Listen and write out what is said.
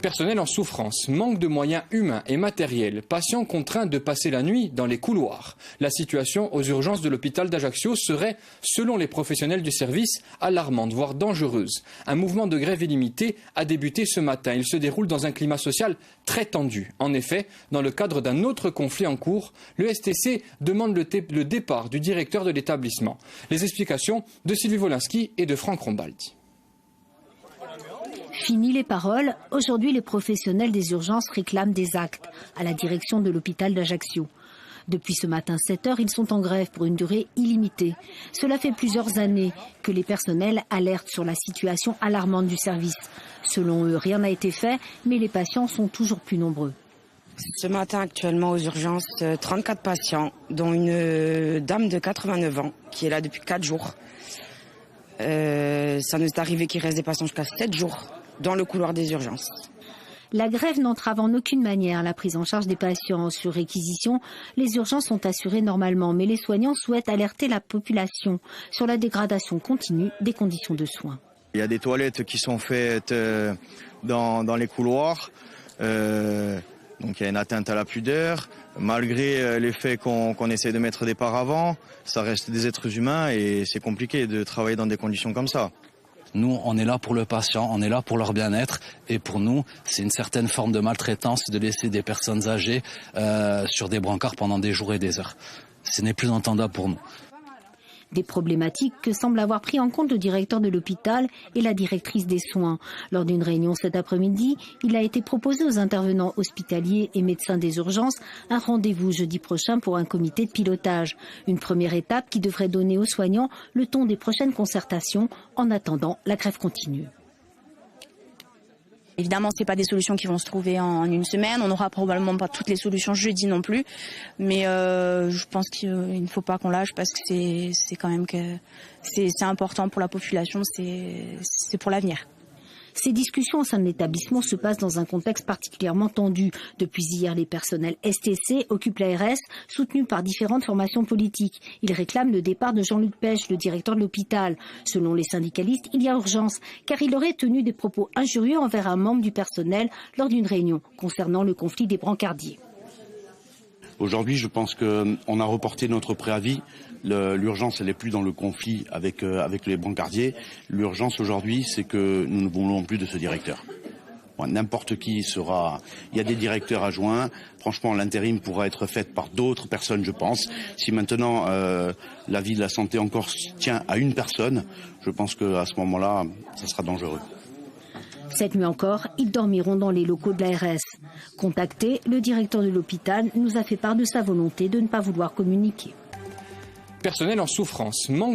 Personnel en souffrance, manque de moyens humains et matériels, patients contraints de passer la nuit dans les couloirs. La situation aux urgences de l'hôpital d'Ajaccio serait, selon les professionnels du service, alarmante, voire dangereuse. Un mouvement de grève illimité a débuté ce matin. Il se déroule dans un climat social très tendu. En effet, dans le cadre d'un autre conflit en cours, le STC demande le départ du directeur de l'établissement. Les explications de Sylvie Wolinski et de Franck Rombaldi. Fini les paroles, aujourd'hui les professionnels des urgences réclament des actes à la direction de l'hôpital d'Ajaccio. Depuis ce matin 7 heures, ils sont en grève pour une durée illimitée. Cela fait plusieurs années que les personnels alertent sur la situation alarmante du service. Selon eux, rien n'a été fait, mais les patients sont toujours plus nombreux. Ce matin, actuellement aux urgences, 34 patients, dont une dame de 89 ans qui est là depuis 4 jours. Ça nous est arrivé qu'il reste des patients jusqu'à 7 jours dans le couloir des urgences. La grève n'entrave en aucune manière la prise en charge des patients. Sur réquisition, les urgences sont assurées normalement, mais les soignants souhaitent alerter la population sur la dégradation continue des conditions de soins. Il y a des toilettes qui sont faites dans les couloirs, donc il y a une atteinte à la pudeur. Malgré les faits qu'on essaie de mettre des paravents, ça reste des êtres humains et c'est compliqué de travailler dans des conditions comme ça. Nous, on est là pour le patient, on est là pour leur bien-être. Et pour nous, c'est une certaine forme de maltraitance de laisser des personnes âgées sur des brancards pendant des jours et des heures. Ce n'est plus entendable pour nous. Des problématiques que semble avoir pris en compte le directeur de l'hôpital et la directrice des soins. Lors d'une réunion cet après-midi, il a été proposé aux intervenants hospitaliers et médecins des urgences un rendez-vous jeudi prochain pour un comité de pilotage. Une première étape qui devrait donner aux soignants le ton des prochaines concertations. En attendant, la grève continue. Évidemment, ce n'est pas des solutions qui vont se trouver en une semaine. On n'aura probablement pas toutes les solutions jeudi non plus. Mais je pense qu'il ne faut pas qu'on lâche parce que c'est quand même que c'est important pour la population, c'est pour l'avenir. Ces discussions au sein de l'établissement se passent dans un contexte particulièrement tendu. Depuis hier, les personnels STC occupent l'ARS, soutenus par différentes formations politiques. Ils réclament le départ de Jean-Luc Pech, le directeur de l'hôpital. Selon les syndicalistes, il y a urgence, car il aurait tenu des propos injurieux envers un membre du personnel lors d'une réunion concernant le conflit des brancardiers. Aujourd'hui, je pense qu'on a reporté notre préavis. L'urgence, elle n'est plus dans le conflit avec les brancardiers. L'urgence aujourd'hui, c'est que nous ne voulons plus de ce directeur. N'importe qui sera... Il y a des directeurs adjoints. Franchement, l'intérim pourra être fait par d'autres personnes, je pense. Si maintenant la vie de la santé encore tient à une personne, je pense qu'à ce moment-là, ça sera dangereux. Cette nuit encore, ils dormiront dans les locaux de l'ARS. Contacté, le directeur de l'hôpital nous a fait part de sa volonté de ne pas vouloir communiquer. Personnel en souffrance, manque